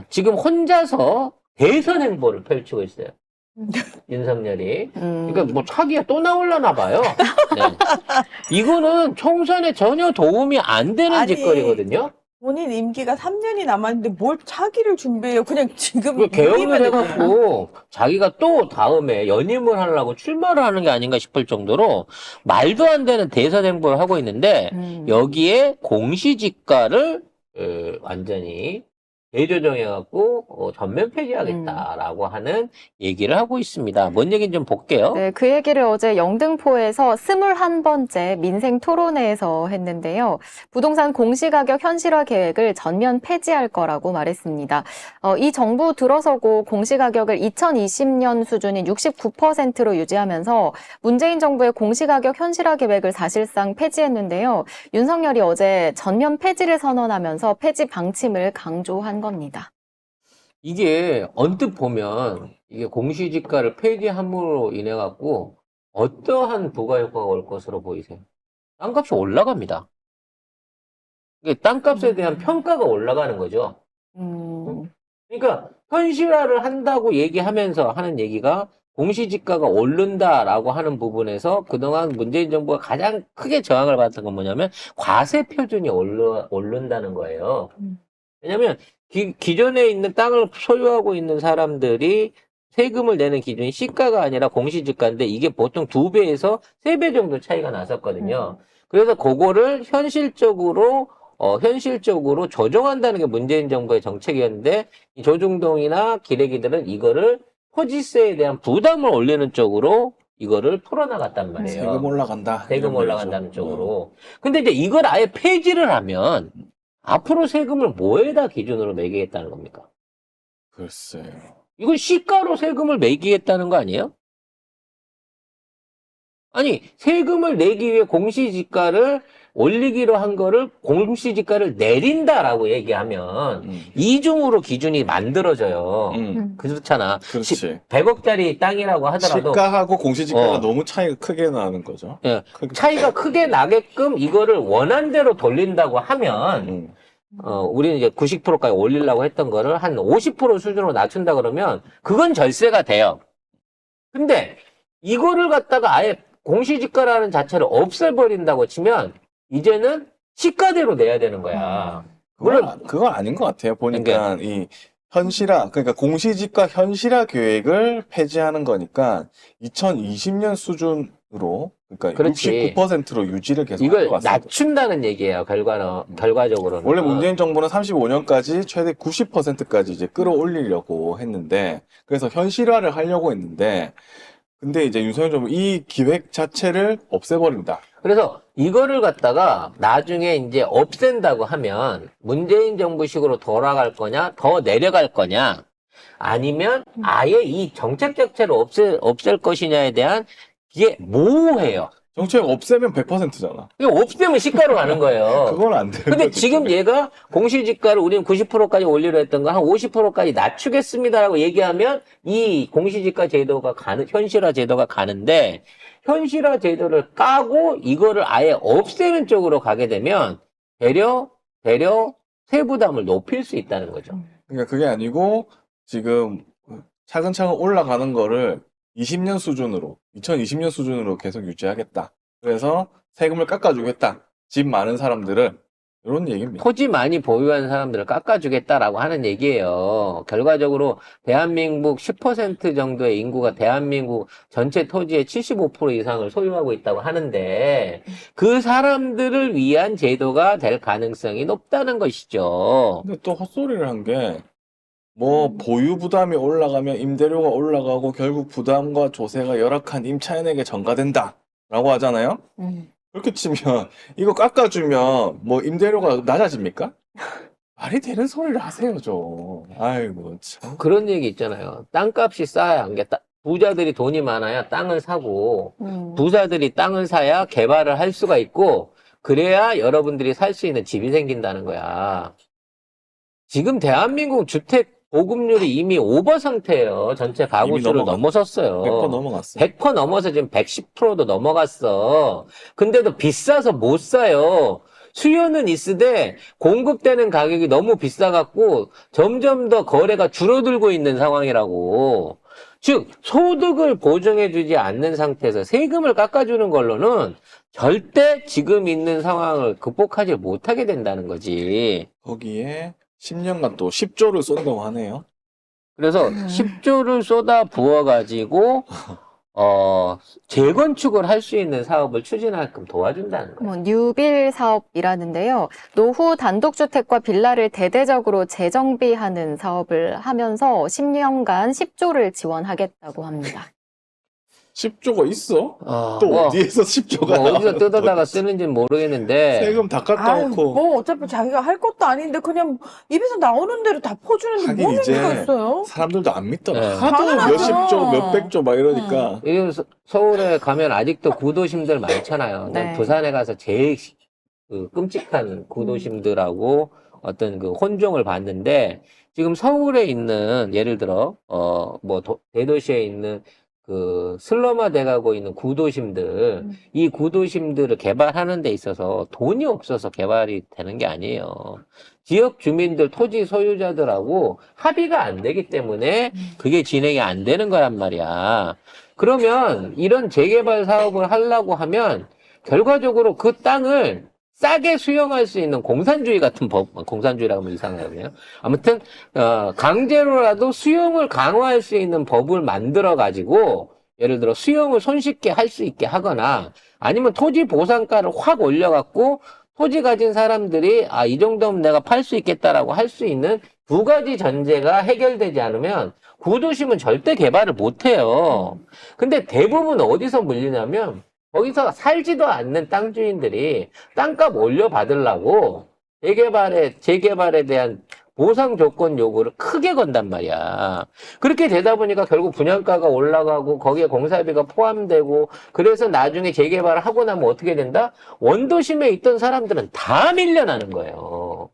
지금 혼자서 대선 행보를 펼치고 있어요. 윤석열이. 그러니까 뭐 차기가 또 나올라나 봐요. 네. 이거는 총선에 전혀 도움이 안 되는 아니, 짓거리거든요. 본인 임기가 3년이 남았는데 뭘 차기를 준비해요? 그냥 지금 개헌을 임기만 해갖고 자기가 또 다음에 연임을 하려고 출마를 하는 게 아닌가 싶을 정도로 말도 안 되는 대선 행보를 하고 있는데 여기에 공시지가를 완전히 대조정해갖고 전면 폐지하겠다라고 하는 얘기를 하고 있습니다. 뭔 얘기인지 좀 볼게요. 네, 그 얘기를 어제 영등포에서 21번째 민생 토론회에서 했는데요. 부동산 공시가격 현실화 계획을 전면 폐지할 거라고 말했습니다. 이 정부 들어서고 공시가격을 2020년 수준인 69%로 유지하면서 문재인 정부의 공시가격 현실화 계획을 사실상 폐지했는데요. 윤석열이 어제 전면 폐지를 선언하면서 폐지 방침을 강조한 겁니다. 이게 언뜻 보면 이게 공시지가를 폐지함으로 인해 갖고 어떠한 부가효과가 올 것으로 보이세요? 땅값이 올라갑니다. 이게 땅값에 대한 평가가 올라가는 거죠. 그러니까 현실화를 한다고 얘기하면서 하는 얘기가 공시지가가 오른다라고 하는 부분에서 그동안 문재인 정부가 가장 크게 저항을 받았던 건 뭐냐면 과세 표준이 오른다는 거예요. 왜냐면 기존에 있는 땅을 소유하고 있는 사람들이 세금을 내는 기준이 시가가 아니라 공시지가인데 이게 보통 2배에서 3배 정도 차이가 났었거든요. 그래서 그거를 현실적으로 조정한다는 게 문재인 정부의 정책이었는데 이 조중동이나 기레기들은 이거를 토지세에 대한 부담을 올리는 쪽으로 이거를 풀어나갔단 말이에요. 세금 올라간다. 세금 올라간다는 쪽으로. 근데 이제 이걸 아예 폐지를 하면 앞으로 세금을 뭐에다 기준으로 매기겠다는 겁니까? 글쎄요. 이건 시가로 세금을 매기겠다는 거 아니에요? 아니, 세금을 내기 위해 공시지가를 올리기로 한 거를 공시지가를 내린다라고 얘기하면 이중으로 기준이 만들어져요. 그렇잖아. 그렇지. 100억짜리 땅이라고 하더라도 시가하고 공시지가가 너무 차이가 크게 나는 거죠. 예, 차이가 크게 나게끔 이거를 원한대로 돌린다고 하면 우리는 이제 90%까지 올리려고 했던 거를 한 50% 수준으로 낮춘다 그러면 그건 절세가 돼요. 근데 이거를 갖다가 아예 공시지가라는 자체를 없애버린다고 치면 이제는 시가대로 내야 되는 거야. 물론 그건 아닌 것 같아요. 보니까 이 현실화, 그러니까 공시지가 현실화 계획을 폐지하는 거니까 2020년 수준으로, 그러니까 그렇지. 69%로 유지를 계속 할 이걸 것 같습니다. 낮춘다는 얘기예요. 결과적으로는. 원래 문재인 정부는 35년까지 최대 90%까지 이제 끌어올리려고 했는데, 그래서 현실화를 하려고 했는데, 근데 이제 윤석열 정부 이 기획 자체를 없애버린다. 그래서 이거를 갖다가 나중에 이제 없앤다고 하면 문재인 정부식으로 돌아갈 거냐, 더 내려갈 거냐, 아니면 아예 이 정책 자체를 없앨 것이냐에 대한 이게 모호해요. 정책 없애면 100%잖아. 이거 없애면 시가로 가는 거예요. 그건 안 되는 근데 거지. 지금 얘가 공시지가를 우리는 90%까지 올리려 했던 거 한 50%까지 낮추겠습니다라고 얘기하면 이 공시지가 제도가 현실화 제도가 가는데 현실화 제도를 까고 이거를 아예 없애는 쪽으로 가게 되면 되려 세부담을 높일 수 있다는 거죠. 그러니까 그게 아니고 지금 차근차근 올라가는 거를 20년 수준으로, 2020년 수준으로 계속 유지하겠다. 그래서 세금을 깎아주겠다. 집 많은 사람들은 이런 얘기입니다. 토지 많이 보유한 사람들을 깎아주겠다라고 하는 얘기예요. 결과적으로 대한민국 10% 정도의 인구가 대한민국 전체 토지의 75% 이상을 소유하고 있다고 하는데 그 사람들을 위한 제도가 될 가능성이 높다는 것이죠. 근데 또 헛소리를 한 게 보유 부담이 올라가면 임대료가 올라가고 결국 부담과 조세가 열악한 임차인에게 전가된다 라고 하잖아요. 그렇게 치면 이거 깎아주면 임대료가 낮아집니까? 말이 되는 소리를 하세요 좀. 아이고 참. 그런 얘기 있잖아요. 땅값이 싸야 부자들이 돈이 많아야 땅을 사고 부자들이 땅을 사야 개발을 할 수가 있고 그래야 여러분들이 살 수 있는 집이 생긴다는 거야. 지금 대한민국 주택 보급률이 이미 오버 상태예요. 전체 가구 수를 넘어섰어요. 100% 넘어갔어요. 100% 넘어서 지금 110%도 넘어갔어. 근데도 비싸서 못 사요. 수요는 있으되 공급되는 가격이 너무 비싸갖고 점점 더 거래가 줄어들고 있는 상황이라고. 즉, 소득을 보증해주지 않는 상태에서 세금을 깎아주는 걸로는 절대 지금 있는 상황을 극복하지 못하게 된다는 거지. 거기에 10년간 또 10조를 쏜다고 하네요. 그래서 10조를 쏟아 부어가지고, 재건축을 할 수 있는 사업을 추진하게끔 도와준다는 거예요. 뉴빌 사업이라는데요. 노후 단독주택과 빌라를 대대적으로 재정비하는 사업을 하면서 10년간 10조를 지원하겠다고 합니다. 10조가 있어? 또 뭐, 어디에서 10조가 뭐 어디서 뜯어다가 쓰는지는 모르겠는데, 세금 다 깎아 아유, 놓고. 뭐 어차피 자기가 할 것도 아닌데 그냥 입에서 나오는 대로 다 퍼주는데 하긴 뭘 이제 의미가 있어요? 사람들도 안 믿더라. 네. 하도 당연하죠. 몇십조, 몇백조 막 이러니까. 요즘 서울에 가면 아직도 구도심들 많잖아요. 난 네. 부산에 가서 제일 그 끔찍한 구도심들하고 어떤 그 혼종을 봤는데, 지금 서울에 있는, 예를 들어, 대도시에 있는 그 슬럼화 돼가고 있는 구도심들, 이 구도심들을 개발하는 데 있어서 돈이 없어서 개발이 되는 게 아니에요. 지역 주민들, 토지 소유자들하고 합의가 안 되기 때문에 그게 진행이 안 되는 거란 말이야. 그러면 이런 재개발 사업을 하려고 하면 결과적으로 그 땅을 싸게 수용할 수 있는 공산주의 같은 법, 공산주의라고 하면 이상하네요. 아무튼, 강제로라도 수용을 강화할 수 있는 법을 만들어가지고, 예를 들어 수용을 손쉽게 할 수 있게 하거나, 아니면 토지 보상가를 확 올려갖고, 토지 가진 사람들이, 이 정도면 내가 팔 수 있겠다라고 할 수 있는 두 가지 전제가 해결되지 않으면, 구도심은 절대 개발을 못 해요. 근데 대부분 어디서 물리냐면, 거기서 살지도 않는 땅 주인들이 땅값 올려받으려고 재개발에 대한 보상 조건 요구를 크게 건단 말이야. 그렇게 되다 보니까 결국 분양가가 올라가고 거기에 공사비가 포함되고, 그래서 나중에 재개발을 하고 나면 어떻게 된다? 원도심에 있던 사람들은 다 밀려나는 거예요.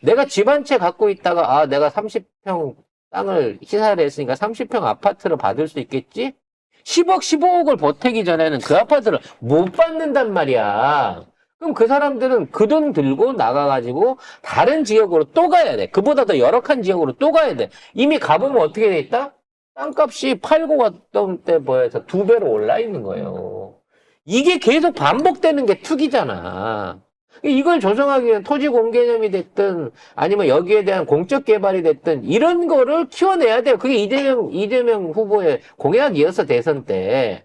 내가 집 한 채 갖고 있다가 내가 30평 땅을 시사를 했으니까 30평 아파트를 받을 수 있겠지? 10억, 15억을 보태기 전에는 그 아파트를 못 받는단 말이야. 그럼 그 사람들은 그 돈 들고 나가가지고 다른 지역으로 또 가야 돼. 그보다 더 열악한 지역으로 또 가야 돼. 이미 가보면 어떻게 돼 있다? 땅값이 팔고 갔던 때 뭐해서 2배로 올라 있는 거예요. 이게 계속 반복되는 게 투기잖아. 이걸 조성하기 위한 토지 공개념이 됐든 아니면 여기에 대한 공적 개발이 됐든 이런 거를 키워내야 돼요. 그게 이재명 후보의 공약이었어, 대선 때.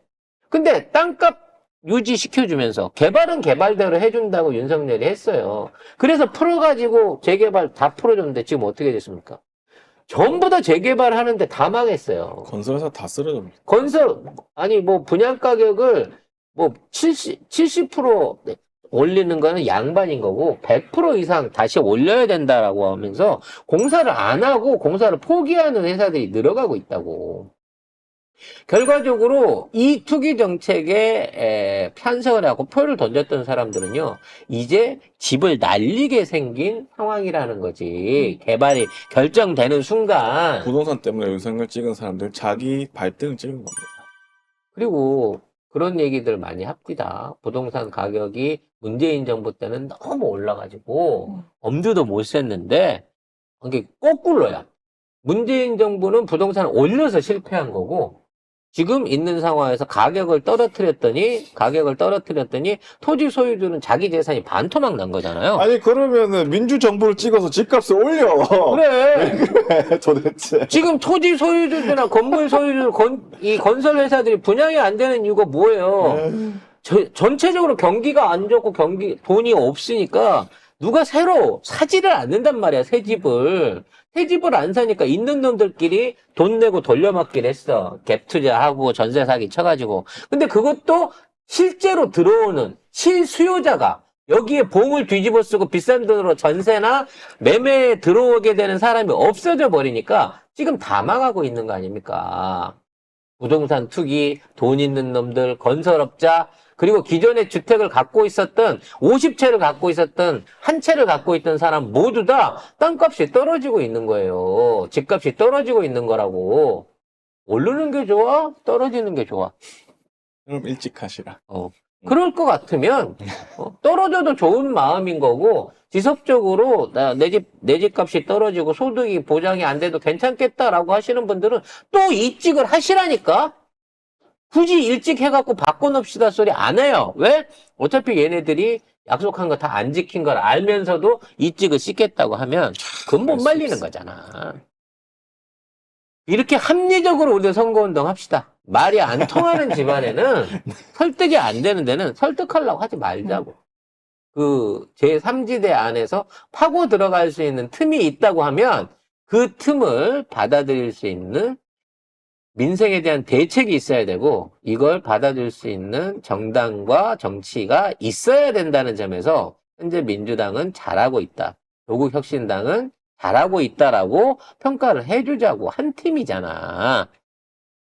근데 땅값 유지시켜주면서 개발은 개발대로 해준다고 윤석열이 했어요. 그래서 풀어가지고 재개발 다 풀어줬는데 지금 어떻게 됐습니까? 전부 다 재개발 하는데 다 망했어요. 건설회사 다 쓰러집니다. 분양 가격을 70% 올리는 거는 양반인 거고 100% 이상 다시 올려야 된다라고 하면서 공사를 안 하고 공사를 포기하는 회사들이 늘어가고 있다고. 결과적으로 이 투기 정책에 편성을 하고 표를 던졌던 사람들은요, 이제 집을 날리게 생긴 상황이라는 거지. 개발이 결정되는 순간. 부동산 때문에 윤석열 찍은 사람들 자기 발등을 찍은 겁니다. 그리고 그런 얘기들 많이 합니다. 부동산 가격이 문재인 정부 때는 너무 올라가지고 엄두도 못 챘는데 이게 거꾸로야. 문재인 정부는 부동산을 올려서 실패한 거고 지금 있는 상황에서 가격을 떨어뜨렸더니 토지 소유주는 자기 재산이 반토막 난 거잖아요. 아니 그러면은 민주정부를 찍어서 집값을 올려. 그래. 도대체. 지금 토지 소유주나 건물 소유주, 이 건설 회사들이 분양이 안 되는 이유가 뭐예요? 전체적으로 경기가 안 좋고 돈이 없으니까 누가 새로 사지를 않는단 말이야, 새 집을. 새 집을 안 사니까 있는 놈들끼리 돈 내고 돌려막기를 했어. 갭 투자하고 전세 사기 쳐가지고. 근데 그것도 실제로 들어오는 실수요자가 여기에 봉을 뒤집어 쓰고 비싼 돈으로 전세나 매매에 들어오게 되는 사람이 없어져 버리니까 지금 다 망하고 있는 거 아닙니까? 부동산 투기, 돈 있는 놈들, 건설업자, 그리고 기존에 주택을 갖고 있었던 50채를 갖고 있었던 한 채를 갖고 있던 사람 모두 다 땅값이 떨어지고 있는 거예요. 집값이 떨어지고 있는 거라고. 오르는 게 좋아? 떨어지는 게 좋아? 그럼 일찍 하시라. 그럴 것 같으면 떨어져도 좋은 마음인 거고 지속적으로 내 집값이 떨어지고 소득이 보장이 안 돼도 괜찮겠다라고 하시는 분들은 또 이직을 하시라니까. 굳이 일찍 해갖고 바꿔놓읍시다 소리 안 해요. 왜? 어차피 얘네들이 약속한 거 다 안 지킨 걸 알면서도 이직을 씻겠다고 하면 그건 못 말리는 거잖아. 이렇게 합리적으로 우리 선거운동 합시다. 말이 안 통하는 집안에는 설득이 안 되는 데는 설득하려고 하지 말자고. 그 제3지대 안에서 파고 들어갈 수 있는 틈이 있다고 하면 그 틈을 받아들일 수 있는 민생에 대한 대책이 있어야 되고 이걸 받아줄 수 있는 정당과 정치가 있어야 된다는 점에서 현재 민주당은 잘하고 있다. 조국혁신당은 잘하고 있다라고 평가를 해주자고 한 팀이잖아.